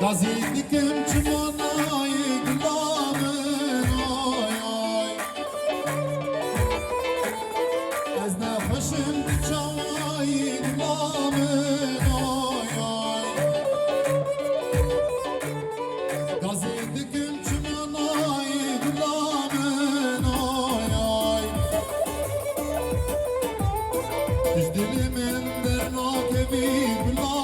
Gaziydikim çumanayı gülamın oy oy Ez nefesim çavayı gülamın oy oy Gaziydikim çumanayı gülamın oy oy Düz dilimin dernak evi gülamın